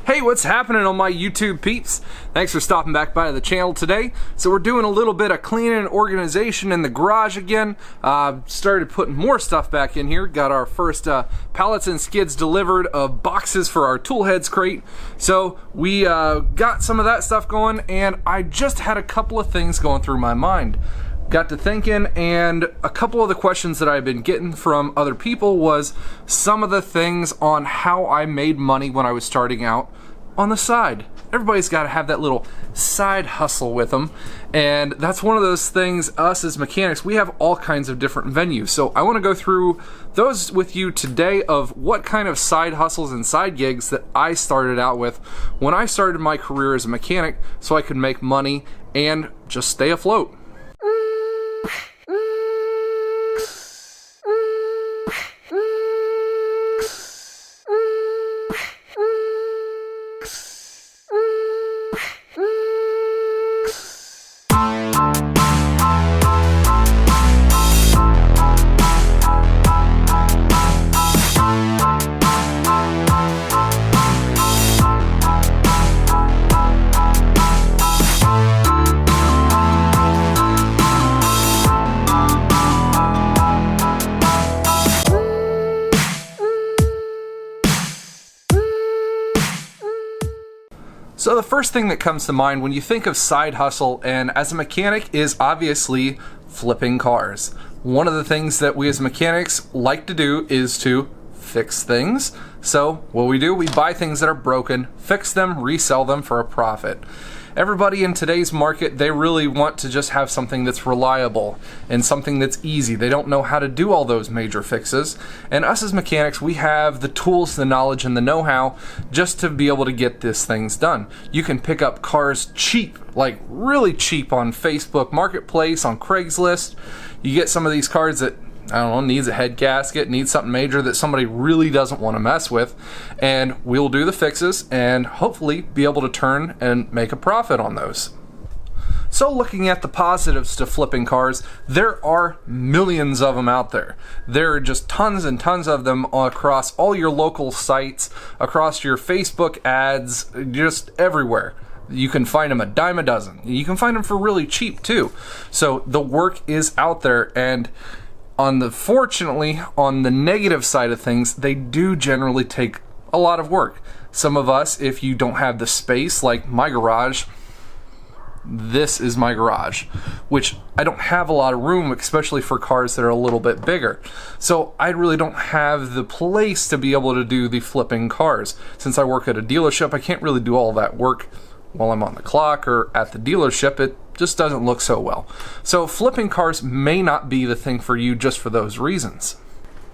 Hey, what's happening on my YouTube peeps? Thanks for stopping back by the channel today. So we're doing a little bit of cleaning and organization in the garage again. Started putting more stuff back in here. Got our first pallets and skids delivered of boxes for our tool heads crate. So we got some of that stuff going, and I just had a couple of things going through my mind. Got to thinking, and a couple of the questions that I've been getting from other people was some of the things on how I made money when I was starting out on the side. Everybody's got to have that little side hustle with them, and that's one of those things. Us as mechanics, we have all kinds of different venues, so I want to go through those with you today of what kind of side hustles and side gigs that I started out with when I started my career as a mechanic, so I could make money and just stay afloat. So the first thing that comes to mind when you think of side hustle and as a mechanic is obviously flipping cars. One of the things that we as mechanics like to do is to fix things. So what we do, we buy things that are broken, fix them, resell them for a profit. Everybody in today's market, they really want to just have something that's reliable and something that's easy. They don't know how to do all those major fixes. And us as mechanics, we have the tools, the knowledge, and the know-how just to be able to get these things done. You can pick up cars cheap, like really cheap on Facebook Marketplace, on Craigslist. You get some of these cars that, I don't know, needs a head gasket, needs something major that somebody really doesn't want to mess with, and we'll do the fixes and hopefully be able to turn and make a profit on those. So looking at the positives to flipping cars, there are millions of them out there. There are just tons and tons of them across all your local sites, across your Facebook ads, just everywhere. You can find them a dime a dozen. You can find them for really cheap too. So the work is out there, and fortunately, on the negative side of things, they do generally take a lot of work. Some of us, if you don't have the space, like my garage, this is my garage, which I don't have a lot of room, especially for cars that are a little bit bigger. So I really don't have the place to be able to do the flipping cars. Since I work at a dealership, I can't really do all that work while I'm on the clock or at the dealership. It just doesn't look so well. So flipping cars may not be the thing for you just for those reasons.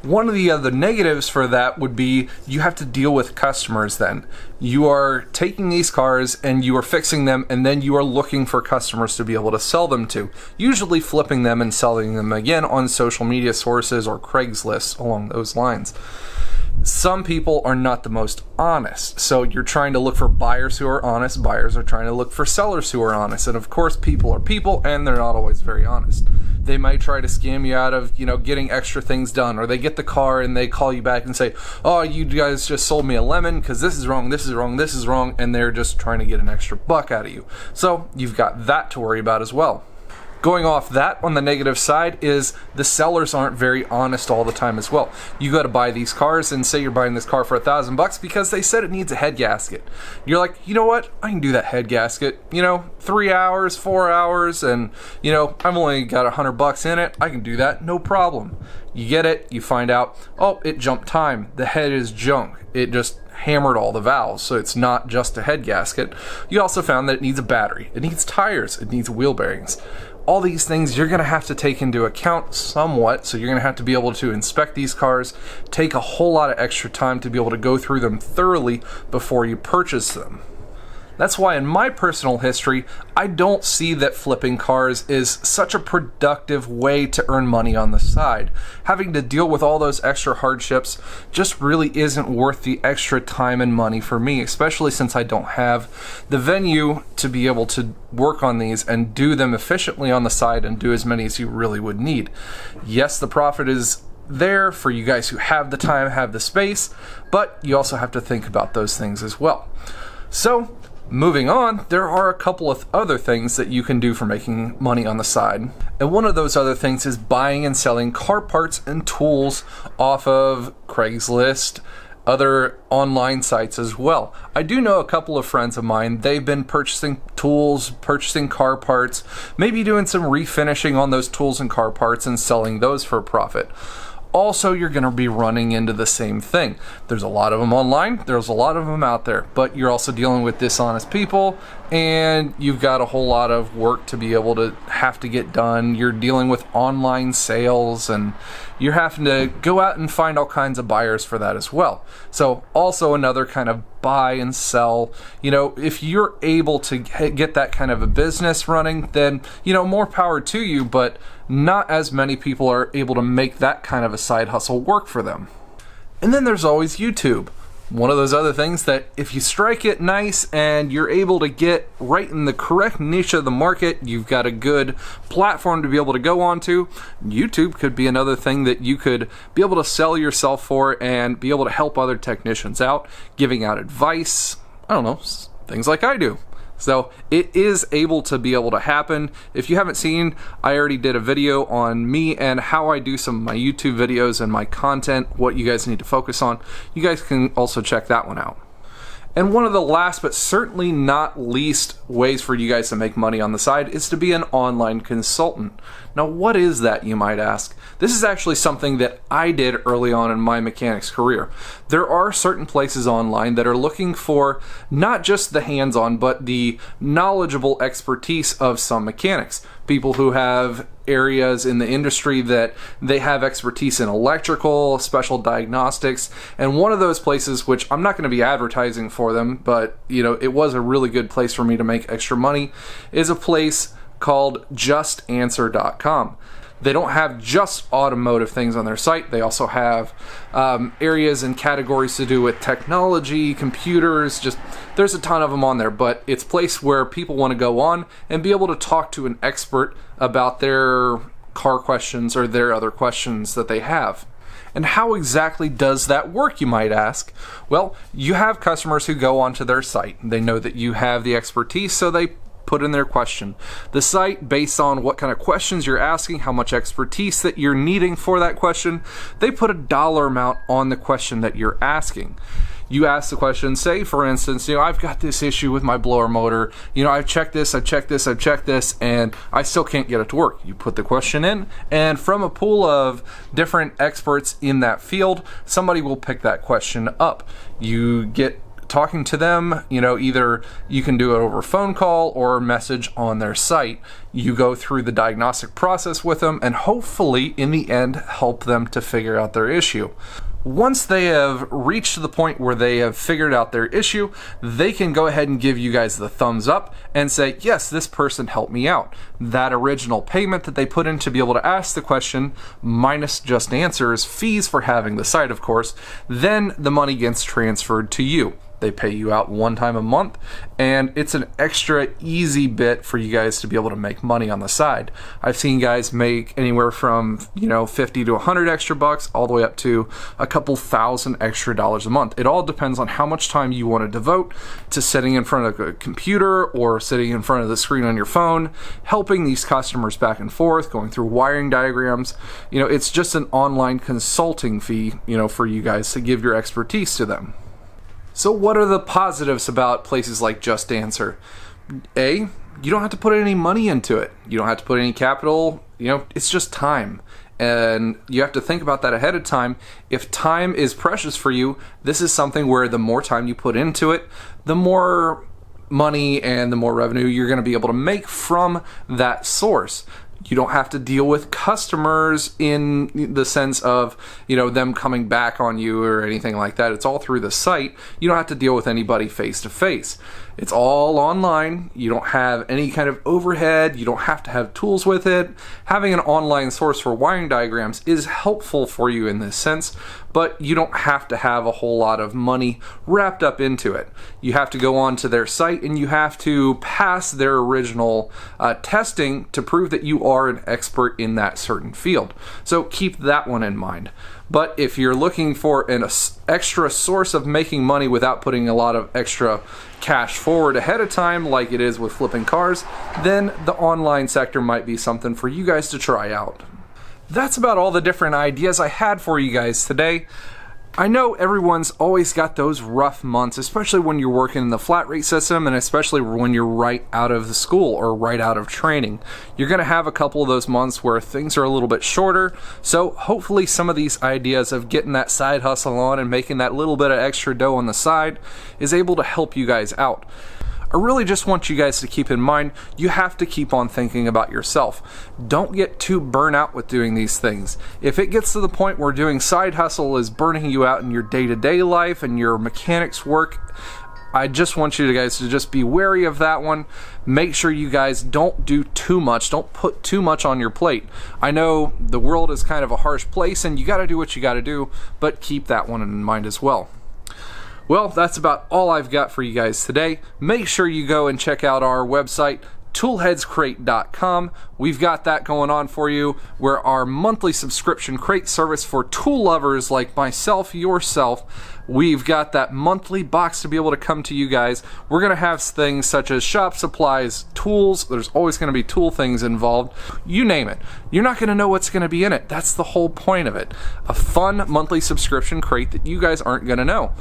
One of the other negatives for that would be you have to deal with customers then. You are taking these cars and you are fixing them, and then you are looking for customers to be able to sell them to. Usually flipping them and selling them again on social media sources or Craigslist, along those lines. Some people are not the most honest. So you're trying to look for buyers who are honest. Buyers are trying to look for sellers who are honest. And of course, people are people, and they're not always very honest. They might try to scam you out of, getting extra things done, or they get the car and they call you back and say, oh, you guys just sold me a lemon because this is wrong, this is wrong, this is wrong, and they're just trying to get an extra buck out of you. So you've got that to worry about as well. Going off that, on the negative side, is the sellers aren't very honest all the time as well. You go to buy these cars and say you're buying this car for $1,000 because they said it needs a head gasket. You're like, you know what? I can do that head gasket. 3 hours, 4 hours, and I've only got $100 in it. I can do that, no problem. You get it, you find out, oh, it jumped time. The head is junk. It just hammered all the valves, so it's not just a head gasket. You also found that it needs a battery. It needs tires. It needs wheel bearings. All these things you're going to have to take into account somewhat, so you're going to have to be able to inspect these cars, take a whole lot of extra time to be able to go through them thoroughly before you purchase them. That's why in my personal history, I don't see that flipping cars is such a productive way to earn money on the side. Having to deal with all those extra hardships just really isn't worth the extra time and money for me, especially since I don't have the venue to be able to work on these and do them efficiently on the side and do as many as you really would need. Yes, the profit is there for you guys who have the time, have the space, but you also have to think about those things as well. So, moving on, there are a couple of other things that you can do for making money on the side. And one of those other things is buying and selling car parts and tools off of Craigslist, other online sites as well. I do know a couple of friends of mine, they've been purchasing tools, purchasing car parts, maybe doing some refinishing on those tools and car parts and selling those for a profit. Also, you're going to be running into the same thing. There's a lot of them online, there's a lot of them out there, but you're also dealing with dishonest people, and you've got a whole lot of work to be able to have to get done. You're dealing with online sales, and you're having to go out and find all kinds of buyers for that as well. So also another kind of buy and sell. If you're able to get that kind of a business running, then, more power to you, but not as many people are able to make that kind of a side hustle work for them. And then there's always YouTube. One of those other things that if you strike it nice and you're able to get right in the correct niche of the market, you've got a good platform to be able to go onto. YouTube could be another thing that you could be able to sell yourself for and be able to help other technicians out, giving out advice, things like I do. So it is able to be able to happen. If you haven't seen, I already did a video on me and how I do some of my YouTube videos and my content, what you guys need to focus on. You guys can also check that one out. And one of the last but certainly not least ways for you guys to make money on the side is to be an online consultant. Now, what is that, you might ask? This is actually something that I did early on in my mechanics career. There are certain places online that are looking for not just the hands-on, but the knowledgeable expertise of some mechanics. People who have areas in the industry that they have expertise in electrical, special diagnostics, and one of those places, which I'm not going to be advertising for them, but it was a really good place for me to make extra money, is a place called JustAnswer.com. They don't have just automotive things on their site. They also have areas and categories to do with technology, computers, there's a ton of them on there, but it's a place where people want to go on and be able to talk to an expert about their car questions or their other questions that they have. And how exactly does that work, you might ask? Well, you have customers who go onto their site. They know that you have the expertise, so they put in their question. The site, based on what kind of questions you're asking, how much expertise that you're needing for that question, they put a dollar amount on the question that you're asking. You ask the question, say for instance, I've got this issue with my blower motor, I've checked this, and I still can't get it to work. You put the question in, and from a pool of different experts in that field, somebody will pick that question up. You get talking to them, either you can do it over phone call or message on their site. You go through the diagnostic process with them and hopefully in the end help them to figure out their issue. Once they have reached the point where they have figured out their issue, they can go ahead and give you guys the thumbs up and say, yes, this person helped me out. That original payment that they put in to be able to ask the question, minus JustAnswer's fees for having the site, of course, then the money gets transferred to you. They pay you out one time a month, and it's an extra easy bit for you guys to be able to make money on the side. I've seen guys make anywhere from 50 to 100 extra bucks all the way up to a couple $1,000 extra a month. It all depends on how much time you want to devote to sitting in front of a computer or sitting in front of the screen on your phone, helping these customers back and forth, going through wiring diagrams. It's just an online consulting fee, for you guys to give your expertise to them. So what are the positives about places like JustAnswer? A, you don't have to put any money into it. You don't have to put any capital. It's just time. And you have to think about that ahead of time. If time is precious for you, this is something where the more time you put into it, the more money and the more revenue you're going to be able to make from that source. You don't have to deal with customers in the sense of, them coming back on you or anything like that. It's all through the site. You don't have to deal with anybody face to face. It's all online. You don't have any kind of overhead. You don't have to have tools with it. Having an online source for wiring diagrams is helpful for you in this sense, but you don't have to have a whole lot of money wrapped up into it. You have to go on to their site and you have to pass their original testing to prove that you are an expert in that certain field. So keep that one in mind. But if you're looking for an extra source of making money without putting a lot of extra cash forward ahead of time, like it is with flipping cars, then the online sector might be something for you guys to try out. That's about all the different ideas I had for you guys today. I know everyone's always got those rough months, especially when you're working in the flat rate system, and especially when you're right out of the school or right out of training. You're going to have a couple of those months where things are a little bit shorter, so hopefully some of these ideas of getting that side hustle on and making that little bit of extra dough on the side is able to help you guys out. I really just want you guys to keep in mind, you have to keep on thinking about yourself. Don't get too burnt out with doing these things. If it gets to the point where doing side hustle is burning you out in your day-to-day life and your mechanics work, I just want you guys to just be wary of that one. Make sure you guys don't do too much. Don't put too much on your plate. I know the world is kind of a harsh place and you got to do what you got to do, but keep that one in mind as well. Well, that's about all I've got for you guys today. Make sure you go and check out our website, toolheadscrate.com. We've got that going on for you. We're our monthly subscription crate service for tool lovers like myself, yourself. We've got that monthly box to be able to come to you guys. We're going to have things such as shop supplies, tools. There's always going to be tool things involved. You name it. You're not going to know what's going to be in it. That's the whole point of it. A fun monthly subscription crate that you guys aren't going to know.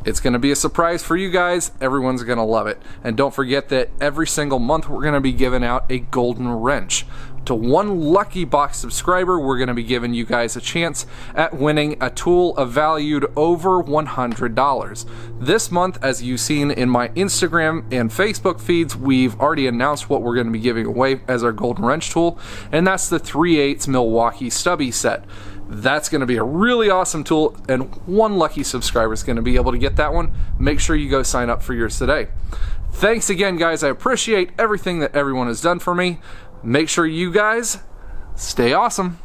It's going to be a surprise for you guys. Everyone's going to love it. And don't forget that every single month we're going to be giving out a golden wrench. To one lucky box subscriber, we're going to be giving you guys a chance at winning a tool valued over $100. This month, as you've seen in my Instagram and Facebook feeds, we've already announced what we're going to be giving away as our golden wrench tool, and that's the 3/8 Milwaukee stubby set. That's going to be a really awesome tool, and one lucky subscriber is going to be able to get that one. Make sure you go sign up for yours today. Thanks again, guys. I appreciate everything that everyone has done for me. Make sure you guys stay awesome.